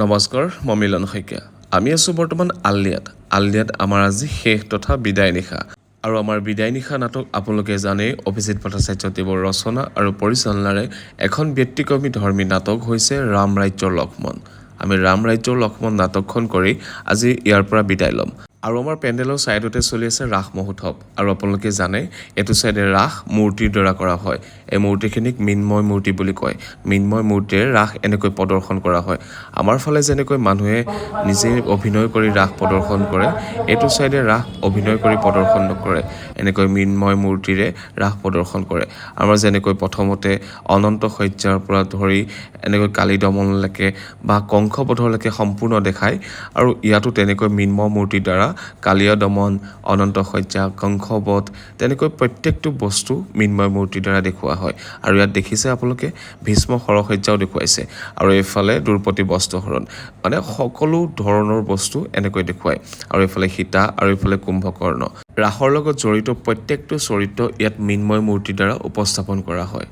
নমস্কাৰ, মই মিলন শইকীয়া। আমি আছোঁ বৰ্তমান আলনিয়াত আমাৰ আজি শেষ তথা বিদায় নিশা। আৰু আমাৰ বিদায় নিশা নাটক আপোনালোকে জানেই অভিজিত ভট্টাচাৰ্যদেৱৰ ৰচনা আৰু পৰিচালনাৰে এখন ব্যক্তিক্ৰমী ধৰ্মী নাটক হৈছে ৰাম ৰাজ্যৰ লক্ষ্মণ। আমি ৰাম ৰাজ্যৰ লক্ষ্মণ নাটকখন কৰি আজি ইয়াৰ পৰা বিদায় ল'ম। আৰু আমাৰ পেণ্ডেলৰ ছাইডতে চলি আছে ৰাস মহোৎসৱ। আৰু আপোনালোকে জানে এইটো ছাইডে ৰাস মূৰ্তিৰ দ্বাৰা কৰা হয়। এই মূৰ্তিখিনিক মৃন্ময় মূৰ্তি বুলি কয়। মৃন্ময় মূৰ্তিৰে ৰাস এনেকৈ প্ৰদৰ্শন কৰা হয়। আমাৰ ফালে যেনেকৈ মানুহে নিজে অভিনয় কৰি ৰাস প্ৰদৰ্শন কৰে, এইটো ছাইডে ৰাস অভিনয় কৰি প্ৰদৰ্শন নকৰে। এনেকৈ মৃন্ময় মূৰ্তিৰে ৰাস প্ৰদৰ্শন কৰে। আমাৰ যেনেকৈ প্ৰথমতে অনন্ত শয্যাৰ পৰা ধৰি এনেকৈ কালী দমনলৈকে বা কংসবধলৈকে সম্পূৰ্ণ দেখায়। আৰু ইয়াতো তেনেকৈ মৃন্ময় মূৰ্তিৰ দ্বাৰা কালীয় দমন, অনন্ত শয্যা, কংসবধ তেনেকৈ প্ৰত্যেকটো বস্তু মৃন্ময় মূৰ্তিৰ দ্বাৰা দেখুওৱা হয়। আৰু ইয়াত দেখিছে আপোনালোকে ভীষ্ম সৰসজ্যাও দেখুৱাইছে। আৰু এইফালে দ্ৰৌপদী বস্ত্ৰহৰণ, মানে সকলো ধৰণৰ বস্তু এনেকৈ দেখুৱায়। আৰু এইফালে সীতা আৰু এইফালে কুম্ভকৰ্ণ। ৰাসৰ লগত জড়িত প্ৰত্যেকটো চৰিত্ৰ ইয়াত মৃন্ময় মূৰ্তিৰ দ্বাৰা উপস্থাপন কৰা হয়।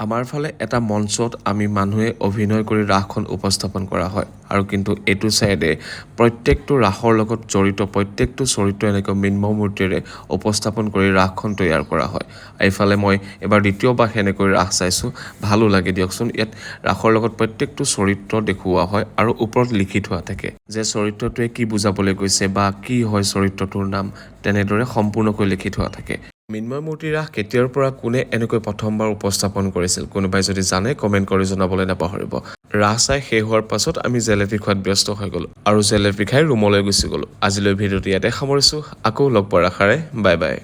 আমাৰ ফালে এটা মঞ্চত আমি মানুহে অভিনয় কৰি ৰাসখন উপস্থাপন কৰা হয়। আৰু কিন্তু এইটো ছাইডে প্ৰত্যেকটো ৰাসৰ লগত জড়িত প্ৰত্যেকটো চৰিত্ৰ এনেকৈ মৃন্ময় মূৰ্তিৰে উপস্থাপন কৰি ৰাসখন তৈয়াৰ কৰা হয়। এইফালে মই এবাৰ দ্বিতীয়বাৰ সেনেকৈ ৰাস চাইছোঁ, ভালো লাগে দিয়কচোন। ইয়াত ৰাসৰ লগত প্ৰত্যেকটো চৰিত্ৰ দেখুওৱা হয় আৰু ওপৰত লিখি থোৱা থাকে যে চৰিত্ৰটোৱে কি বুজাবলৈ গৈছে বা কি হয় চৰিত্ৰটোৰ নাম, তেনেদৰে সম্পূৰ্ণকৈ লিখি থোৱা থাকে। মৃন্ময় মূৰ্তি ৰাস কেতিয়াৰ পৰা কোনে এনেকৈ প্ৰথমবাৰ উপস্থাপন কৰিছিল, কোনোবাই যদি জানে কমেণ্ট কৰি জনাবলৈ নাপাহৰিব। ৰাস চাই শেষ হোৱাৰ পাছত আমি জেলেপি খোৱাত ব্যস্ত হৈ গ'লোঁ আৰু জেলেপি খাই ৰুমলৈ গুচি গ'লোঁ। আজিলৈ ভিডিঅ'টো ইয়াতে সামৰিছোঁ। আকৌ লগ পোৱাৰ আশাৰে বাই বাই।